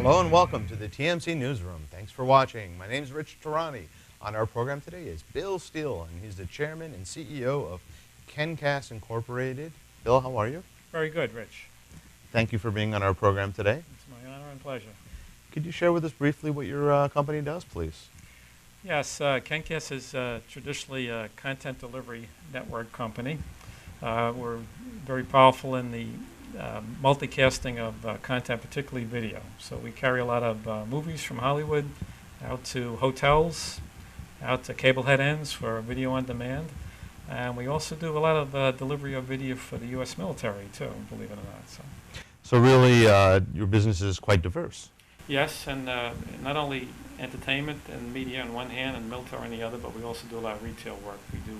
Hello and welcome to the TMC Newsroom. Thanks for watching. My name is Rich Tehrani. On our program today is Bill Steele, and he's the chairman and CEO of KenCast Incorporated. Bill, how are you? Very good, Rich. Thank you for being on our program today. It's my honor and pleasure. Could you share with us briefly what your company does, please? Yes, KenCast is traditionally a content delivery network company. We're very powerful in the multicasting of content, particularly video. So we carry a lot of movies from Hollywood out to hotels, out to cable head ends for video on demand. And we also do a lot of delivery of video for the U.S. military, too, believe it or not. So really, your business is quite diverse. Yes, and not only entertainment and media on one hand and military on the other, but we also do a lot of retail work. We do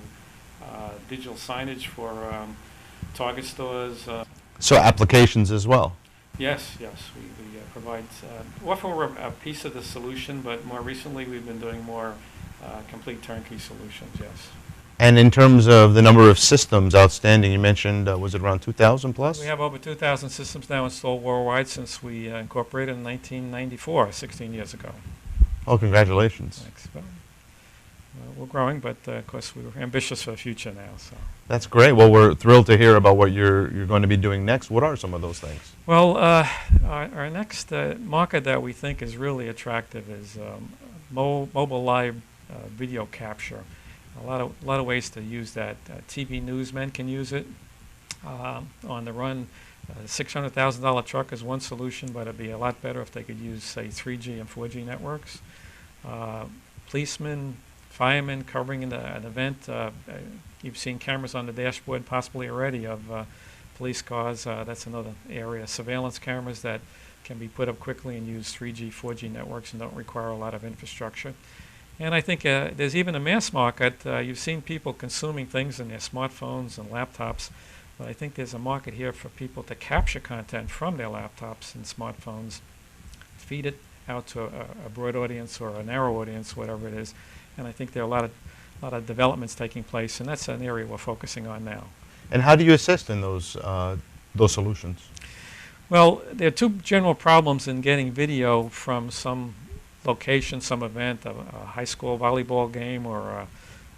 digital signage for Target stores. So applications as well? Yes, we provide, often we're a piece of the solution, but more recently we've been doing more complete turnkey solutions, yes. And in terms of the number of systems outstanding, you mentioned, was it around 2,000 plus? We have over 2,000 systems now installed worldwide since we incorporated in 1994, 16 years ago. Oh, congratulations. Thanks. We're growing, but of course we're ambitious for the future now. So. That's great. Well, we're thrilled to hear about what you're going to be doing next. What are some of those things? Well, our next market that we think is really attractive is mobile live video capture. A lot of ways to use that. TV newsmen can use it on the run. $600,000 truck is one solution, but it'd be a lot better if they could use, say, 3G and 4G networks. Policemen, firemen covering an event. You've seen cameras on the dashboard possibly already of police cars. That's another area. Surveillance cameras that can be put up quickly and use 3G, 4G networks and don't require a lot of infrastructure. And I think there's even a mass market. You've seen people consuming things in their smartphones and laptops, but I think there's a market here for people to capture content from their laptops and smartphones, feed it out to a broad audience or a narrow audience, whatever it is. And I think there are a lot of developments taking place, and that's an area we're focusing on now. And how do you assist in those solutions? Well, there are two general problems in getting video from some location, some event, a high school volleyball game or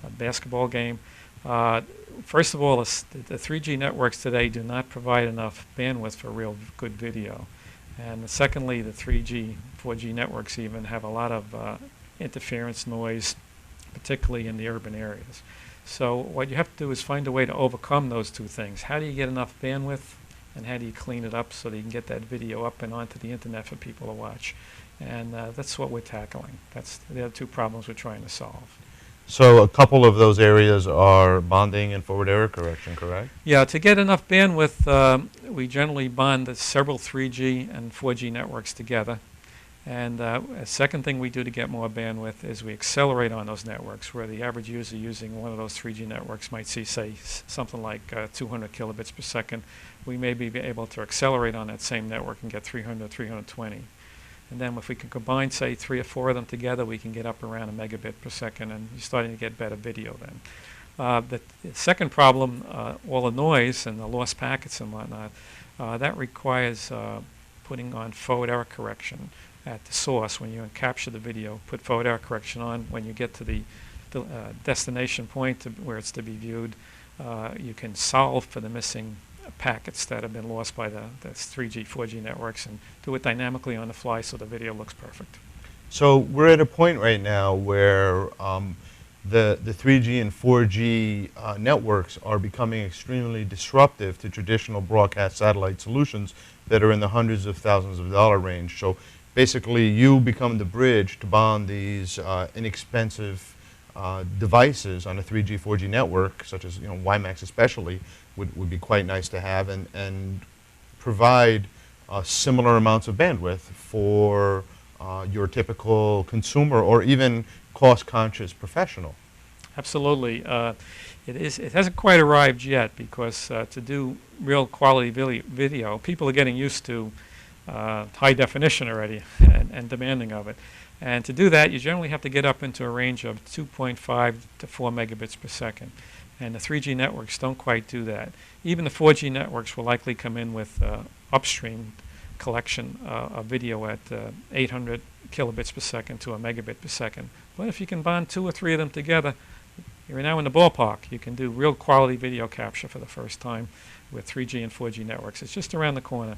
a basketball game. First of all, the 3G networks today do not provide enough bandwidth for real good video. And secondly, the 3G, 4G networks even have a lot of interference noise, particularly in the urban areas. So what you have to do is find a way to overcome those two things. How do you get enough bandwidth, and how do you clean it up so that you can get that video up and onto the internet for people to watch? And that's what we're tackling. That's the other two problems we're trying to solve. So a couple of those areas are bonding and forward error correction, correct? Yeah, to get enough bandwidth, we generally bond several 3G and 4G networks together. And a second thing we do to get more bandwidth is we accelerate on those networks, where the average user using one of those 3G networks might see, say, something like 200 kilobits per second. We may be able to accelerate on that same network and get 300, 320. And then if we can combine, say, 3 or 4 of them together, we can get up around a megabit per second, and you're starting to get better video then. The second problem, all the noise and the lost packets and whatnot, that requires putting on forward error correction at the source. When you capture the video, put forward error correction on. When you get to the destination point where it's to be viewed, you can solve for the missing packets that have been lost by the 3G, 4G networks, and do it dynamically on the fly so the video looks perfect. So we're at a point right now where the 3G and 4G networks are becoming extremely disruptive to traditional broadcast satellite solutions that are in the hundreds of thousands of dollar range. So basically you become the bridge to bond these inexpensive devices on a 3G, 4G network, such as WiMAX especially, would be quite nice to have, and provide similar amounts of bandwidth for your typical consumer or even cost-conscious professional. Absolutely. It hasn't quite arrived yet, because to do real quality video, people are getting used to high definition already and demanding of it. And to do that, you generally have to get up into a range of 2.5 to 4 megabits per second. And the 3G networks don't quite do that. Even the 4G networks will likely come in with upstream collection of video at 800 kilobits per second to a megabit per second. But if you can bond 2 or 3 of them together, you're now in the ballpark. You can do real quality video capture for the first time with 3G and 4G networks. It's just around the corner.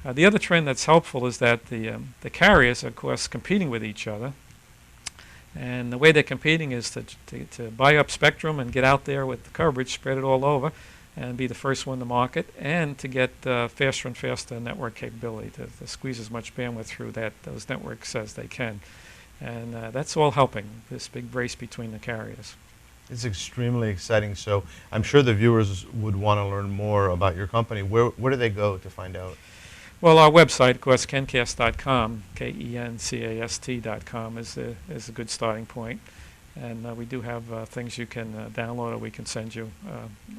The other trend that's helpful is that the carriers are, of course, competing with each other. And the way they're competing is to buy up spectrum and get out there with the coverage, spread it all over, and be the first one to market, and to get faster and faster network capability, to squeeze as much bandwidth through those networks as they can. And that's all helping this big race between the carriers. It's extremely exciting. So I'm sure the viewers would want to learn more about your company. Where do they go to find out? Well, our website, of course, KenCast.com, KenCast.com is a good starting point. And we do have things you can download or we can send you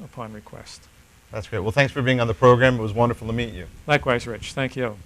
upon request. That's great. Well, thanks for being on the program. It was wonderful to meet you. Likewise, Rich. Thank you.